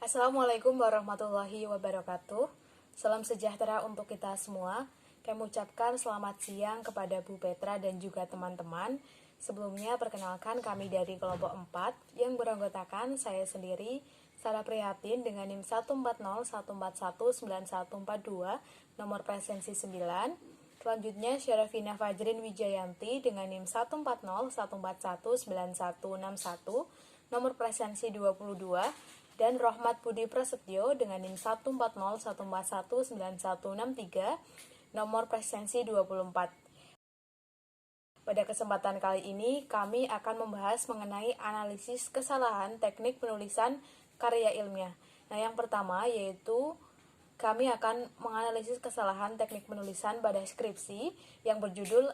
Assalamualaikum warahmatullahi wabarakatuh. Salam sejahtera untuk kita semua. Kami ucapkan selamat siang kepada Bu Petra dan juga teman-teman. Sebelumnya perkenalkan kami dari kelompok 4 yang beranggotakan saya sendiri, Sarah Prihatin dengan NIM 14014194142, nomor presensi 9. Selanjutnya Syarafina Fajrin Wijayanti dengan NIM 14014194161, nomor presensi 22, dan Rohmat Budi Prasetyo dengan NIM 14014194163, nomor presensi 24. Pada kesempatan kali ini, kami akan membahas mengenai analisis kesalahan teknik penulisan karya ilmiah. Nah, yang pertama yaitu kami akan menganalisis kesalahan teknik penulisan pada skripsi yang berjudul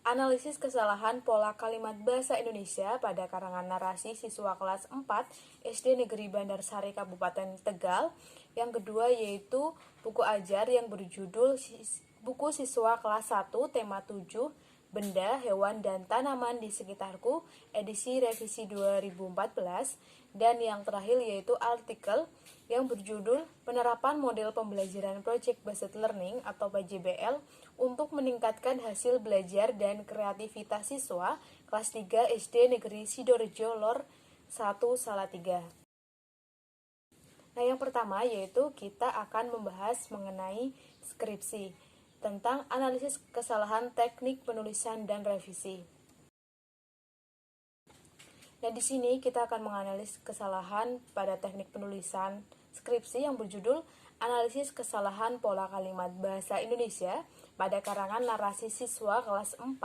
Analisis Kesalahan Pola Kalimat Bahasa Indonesia pada karangan narasi siswa kelas 4 SD Negeri Bandarsari Kabupaten Tegal. Yang kedua yaitu buku ajar yang berjudul Buku Siswa Kelas 1 Tema 7 Benda, Hewan, dan Tanaman di Sekitarku, edisi revisi 2014. Dan yang terakhir yaitu artikel yang berjudul Penerapan Model Pembelajaran Project Based Learning atau PJBL untuk meningkatkan hasil belajar dan kreativitas siswa kelas 3 SD Negeri Sidorejo Lor 1 Salatiga. Nah, yang pertama yaitu kita akan membahas mengenai skripsi tentang analisis kesalahan teknik penulisan dan revisi. Nah, di sini kita akan menganalisis kesalahan pada teknik penulisan skripsi yang berjudul Analisis Kesalahan Pola Kalimat Bahasa Indonesia pada karangan narasi siswa kelas 4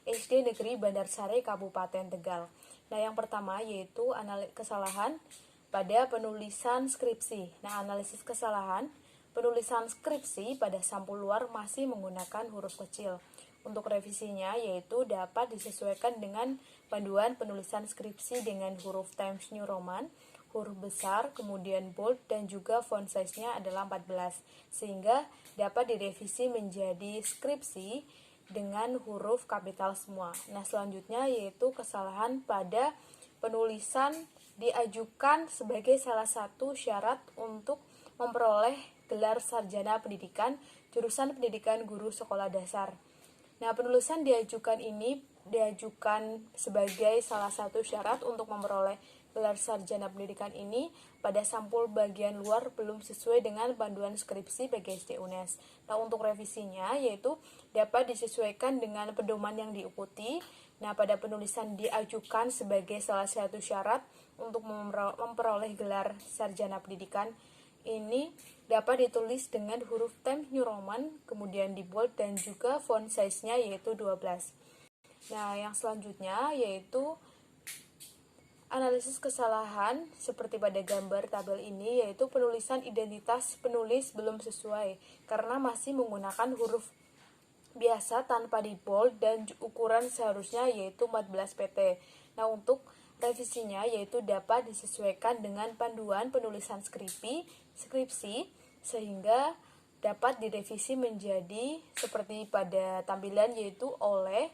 SD Negeri Bandarsari Kabupaten Tegal. Nah, yang pertama yaitu kesalahan pada penulisan skripsi. Nah, analisis kesalahan penulisan skripsi pada sampul luar masih menggunakan huruf kecil. Untuk revisinya yaitu dapat disesuaikan dengan panduan penulisan skripsi dengan huruf Times New Roman, huruf besar, kemudian bold, dan juga font size-nya adalah 14, sehingga dapat direvisi menjadi skripsi dengan huruf kapital semua. Nah, selanjutnya yaitu kesalahan pada penulisan diajukan sebagai salah satu syarat untuk memperoleh gelar sarjana pendidikan jurusan pendidikan guru sekolah dasar. Nah, penulisan diajukan sebagai salah satu syarat untuk memperoleh gelar sarjana pendidikan ini pada sampul bagian luar belum sesuai dengan panduan skripsi PGSD UNES. Nah, untuk revisinya yaitu dapat disesuaikan dengan pedoman yang diikuti. Nah, pada penulisan diajukan sebagai salah satu syarat untuk memperoleh gelar sarjana pendidikan ini dapat ditulis dengan huruf Times New Roman, kemudian di bold, dan juga font size-nya yaitu 12. Nah, yang selanjutnya yaitu analisis kesalahan seperti pada gambar tabel ini, yaitu penulisan identitas penulis belum sesuai karena masih menggunakan huruf biasa tanpa di bold dan ukuran seharusnya yaitu 14 pt. Nah, untuk revisinya yaitu dapat disesuaikan dengan panduan penulisan skripsi sehingga dapat direvisi menjadi seperti pada tampilan yaitu oleh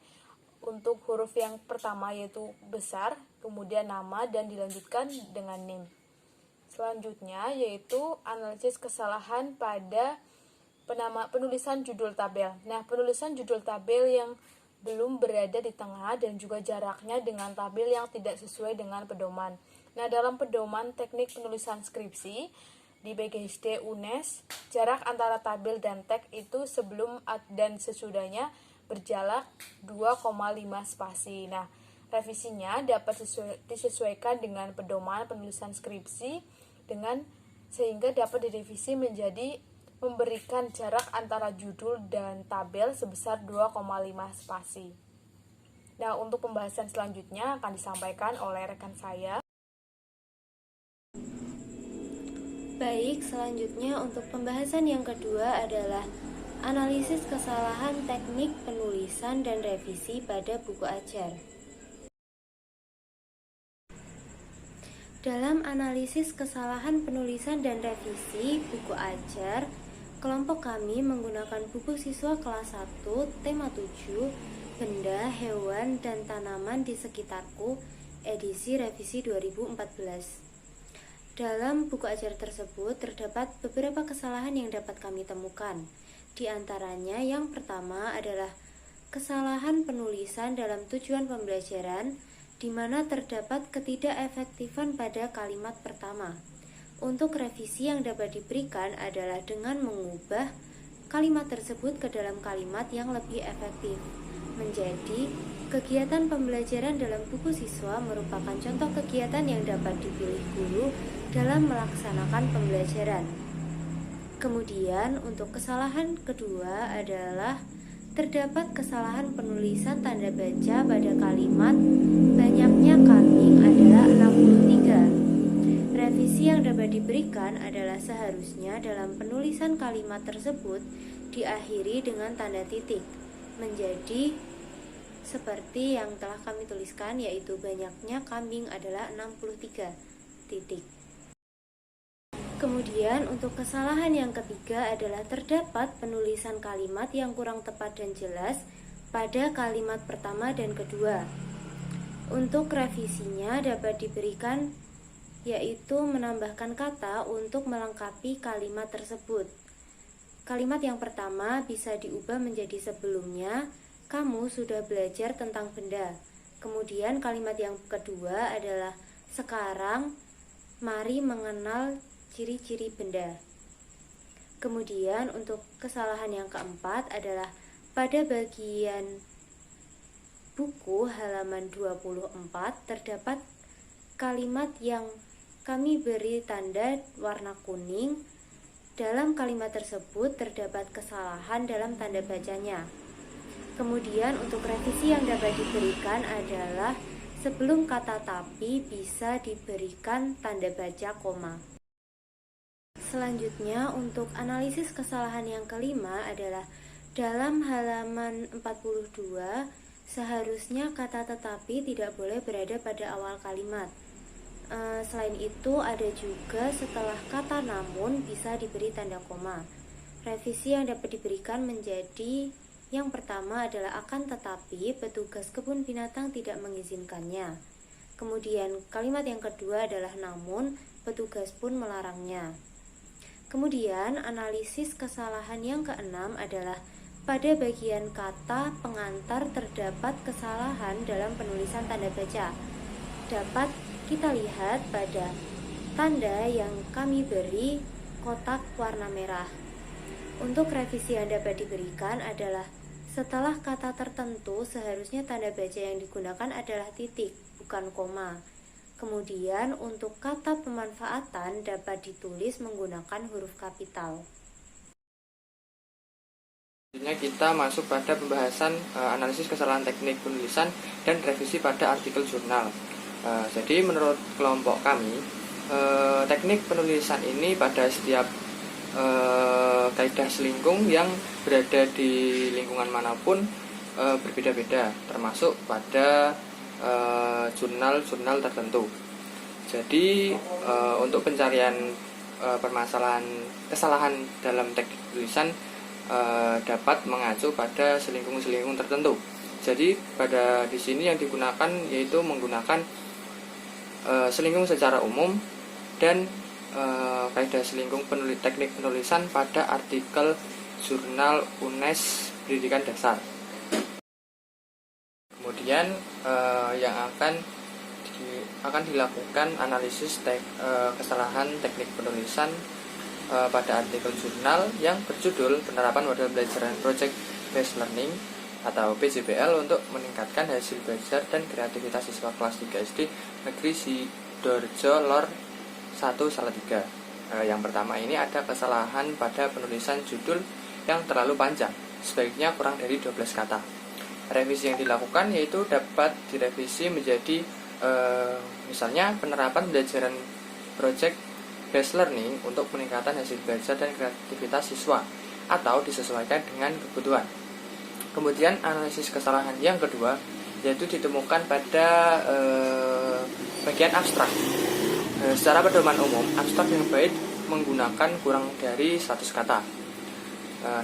untuk huruf yang pertama yaitu besar, kemudian nama, dan dilanjutkan dengan NIM. Selanjutnya yaitu analisis kesalahan pada penulisan judul tabel. Nah, penulisan judul tabel yang belum berada di tengah dan juga jaraknya dengan tabel yang tidak sesuai dengan pedoman. Nah, dalam pedoman teknik penulisan skripsi di PGSD UNES, jarak antara tabel dan teks itu sebelum dan sesudahnya berjarak 2,5 spasi. Nah, revisinya dapat disesuaikan dengan pedoman penulisan skripsi sehingga dapat direvisi menjadi memberikan jarak antara judul dan tabel sebesar 2,5 spasi. Nah, untuk pembahasan selanjutnya akan disampaikan oleh rekan saya. Baik, selanjutnya untuk pembahasan yang kedua adalah analisis kesalahan teknik penulisan dan revisi pada buku ajar. Dalam analisis kesalahan penulisan dan revisi buku ajar, kelompok kami menggunakan buku siswa kelas 1 tema 7 Benda, Hewan, dan Tanaman di Sekitarku, edisi revisi 2014. Dalam buku ajar tersebut terdapat beberapa kesalahan yang dapat kami temukan. Di antaranya yang pertama adalah kesalahan penulisan dalam tujuan pembelajaran, di mana terdapat ketidakefektifan pada kalimat pertama. Untuk revisi yang dapat diberikan adalah dengan mengubah kalimat tersebut ke dalam kalimat yang lebih efektif. Menjadi, kegiatan pembelajaran dalam buku siswa merupakan contoh kegiatan yang dapat dipilih guru dalam melaksanakan pembelajaran. Kemudian, untuk kesalahan kedua adalah terdapat kesalahan penulisan tanda baca pada kalimat banyaknya kambing adalah 63. Revisi yang dapat diberikan adalah seharusnya dalam penulisan kalimat tersebut diakhiri dengan tanda titik, menjadi seperti yang telah kami tuliskan, yaitu banyaknya kambing adalah 63 titik. Kemudian untuk kesalahan yang ketiga adalah terdapat penulisan kalimat yang kurang tepat dan jelas pada kalimat pertama dan kedua. Untuk revisinya dapat diberikan, yaitu menambahkan kata untuk melengkapi kalimat tersebut. Kalimat yang pertama bisa diubah menjadi sebelumnya kamu sudah belajar tentang benda. Kemudian kalimat yang kedua adalah sekarang mari mengenal ciri-ciri benda. Kemudian untuk kesalahan yang keempat adalah pada bagian buku halaman 24 terdapat kalimat yang kami beri tanda warna kuning. Dalam kalimat tersebut terdapat kesalahan dalam tanda bacanya. Kemudian untuk revisi yang dapat diberikan adalah sebelum kata tapi bisa diberikan tanda baca koma. Selanjutnya untuk analisis kesalahan yang kelima adalah dalam halaman 42 seharusnya kata tetapi tidak boleh berada pada awal kalimat. Selain itu ada juga setelah kata namun bisa diberi tanda koma. Revisi yang dapat diberikan menjadi yang pertama adalah akan tetapi petugas kebun binatang tidak mengizinkannya. Kemudian kalimat yang kedua adalah namun petugas pun melarangnya. Kemudian analisis kesalahan yang keenam adalah pada bagian kata pengantar terdapat kesalahan dalam penulisan tanda baca. Dapat kita lihat pada tanda yang kami beri kotak warna merah. Untuk revisi yang dapat diberikan adalah setelah kata tertentu seharusnya tanda baca yang digunakan adalah titik, bukan koma. Kemudian untuk kata pemanfaatan dapat ditulis menggunakan huruf kapital. Selanjutnya kita masuk pada pembahasan analisis kesalahan teknik penulisan dan revisi pada artikel jurnal. Jadi menurut kelompok kami, teknik penulisan ini pada setiap kaidah selingkung yang berada di lingkungan manapun berbeda-beda, termasuk pada jurnal-jurnal tertentu. Jadi untuk pencarian permasalahan kesalahan dalam teknik tulisan dapat mengacu pada selingkung-selingkung tertentu. Jadi pada di sini yang digunakan yaitu menggunakan selingkung secara umum dan kaidah selingkung teknik penulisan pada artikel jurnal UNES Pendidikan Dasar. Kemudian yang akan dilakukan analisis kesalahan teknik penulisan pada artikel jurnal yang berjudul Penerapan Model Pembelajaran Project Based Learning atau PJBL untuk meningkatkan hasil belajar dan kreativitas siswa kelas 3 SD Negeri Sidoarjo Lor 1 Salatiga. Yang pertama ini ada kesalahan pada penulisan judul yang terlalu panjang, sebaiknya kurang dari 12 kata. Revisi yang dilakukan yaitu dapat direvisi menjadi misalnya penerapan pembelajaran project based learning untuk peningkatan hasil belajar dan kreativitas siswa atau disesuaikan dengan kebutuhan. Kemudian analisis kesalahan yang kedua yaitu ditemukan pada bagian abstrak. Secara pedoman umum, abstrak yang baik menggunakan kurang dari 100 kata.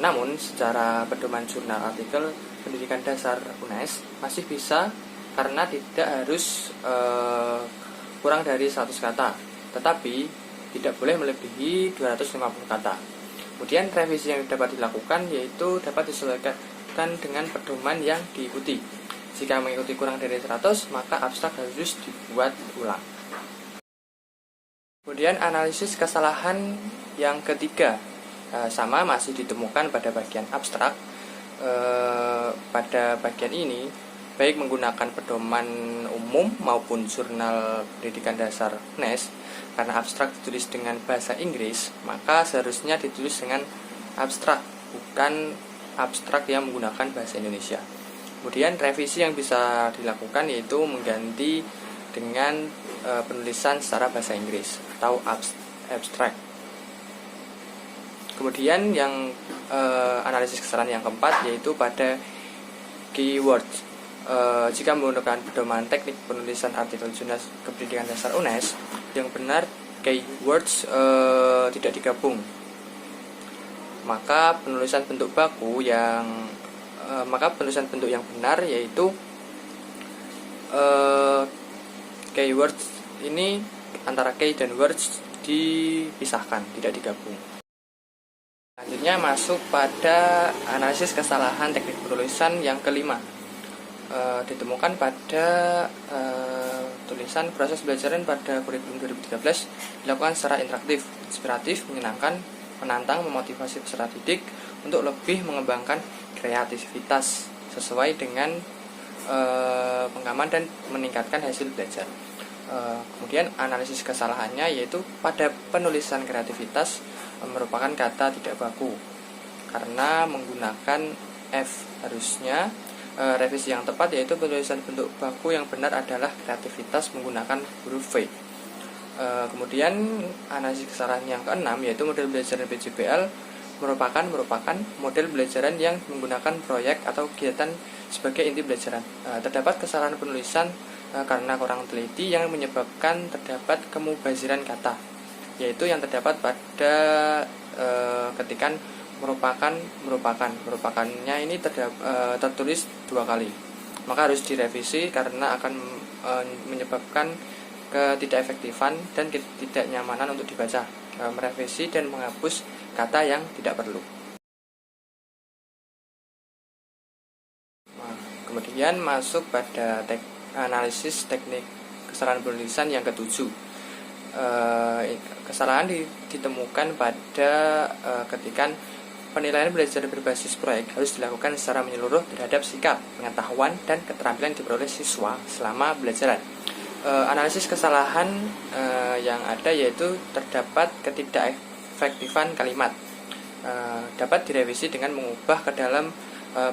Namun secara pedoman jurnal artikel Pendidikan Dasar UNES masih bisa karena tidak harus kurang dari 100 kata. tetapi tidak boleh melebihi 250 kata. Kemudian revisi yang dapat dilakukan yaitu dapat disesuaikan dengan pedoman yang diikuti. Jika mengikuti kurang dari 100, maka abstrak harus dibuat ulang. Kemudian analisis kesalahan yang ketiga, sama masih ditemukan pada bagian abstrak. Pada bagian ini, baik menggunakan pedoman umum maupun jurnal pendidikan dasar UNES, karena abstrak ditulis dengan bahasa Inggris, maka seharusnya ditulis dengan abstrak, bukan abstrak yang menggunakan bahasa Indonesia. Kemudian revisi yang bisa dilakukan yaitu mengganti dengan penulisan secara bahasa Inggris atau abstrak. Kemudian yang analisis kesalahan yang keempat yaitu pada keywords. Jika menggunakan pedoman teknik penulisan artikel jurnal kependidikan dasar UNES, yang benar keywords tidak digabung. Maka penulisan bentuk yang benar yaitu keywords ini antara key dan words dipisahkan, tidak digabung. Selanjutnya masuk pada analisis kesalahan teknik penulisan yang kelima. Ditemukan pada tulisan proses pembelajaran pada kurikulum 2013 dilakukan secara interaktif, inspiratif, menyenangkan, menantang, memotivasi peserta didik untuk lebih mengembangkan kreativitas sesuai dengan pengalaman dan meningkatkan hasil belajar. Kemudian analisis kesalahannya yaitu pada penulisan kreativitas merupakan kata tidak baku karena menggunakan F. Harusnya revisi yang tepat yaitu penulisan bentuk baku yang benar adalah kreativitas menggunakan huruf V. Kemudian analisis kesalahan yang keenam yaitu model belajaran PJBL merupakan model belajaran yang menggunakan proyek atau kegiatan sebagai inti belajaran. Terdapat kesalahan penulisan karena kurang teliti yang menyebabkan terdapat kemubaziran kata, yaitu yang terdapat pada ketikan merupakannya ini tertulis 2 kali, maka harus direvisi karena akan menyebabkan ketidakefektifan dan ketidaknyamanan untuk dibaca. Merevisi dan menghapus kata yang tidak perlu. Kemudian masuk pada analisis teknik kesalahan penulisan yang ketujuh. Kesalahan ditemukan pada ketikan penilaian belajar berbasis proyek harus dilakukan secara menyeluruh terhadap sikap, pengetahuan, dan keterampilan diperoleh siswa selama belajaran. Analisis kesalahan yang ada yaitu terdapat ketidakefektifan kalimat. Dapat direvisi dengan mengubah ke dalam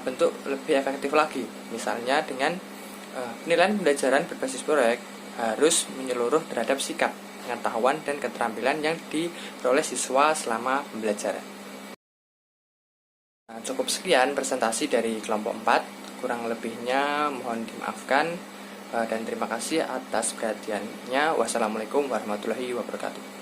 bentuk lebih efektif lagi. Misalnya dengan penilaian pembelajaran berbasis proyek harus menyeluruh terhadap sikap, pengetahuan, dan keterampilan yang diperoleh siswa selama pembelajaran. Cukup sekian presentasi dari kelompok 4, kurang lebihnya mohon dimaafkan dan terima kasih atas perhatiannya. Wassalamualaikum warahmatullahi wabarakatuh.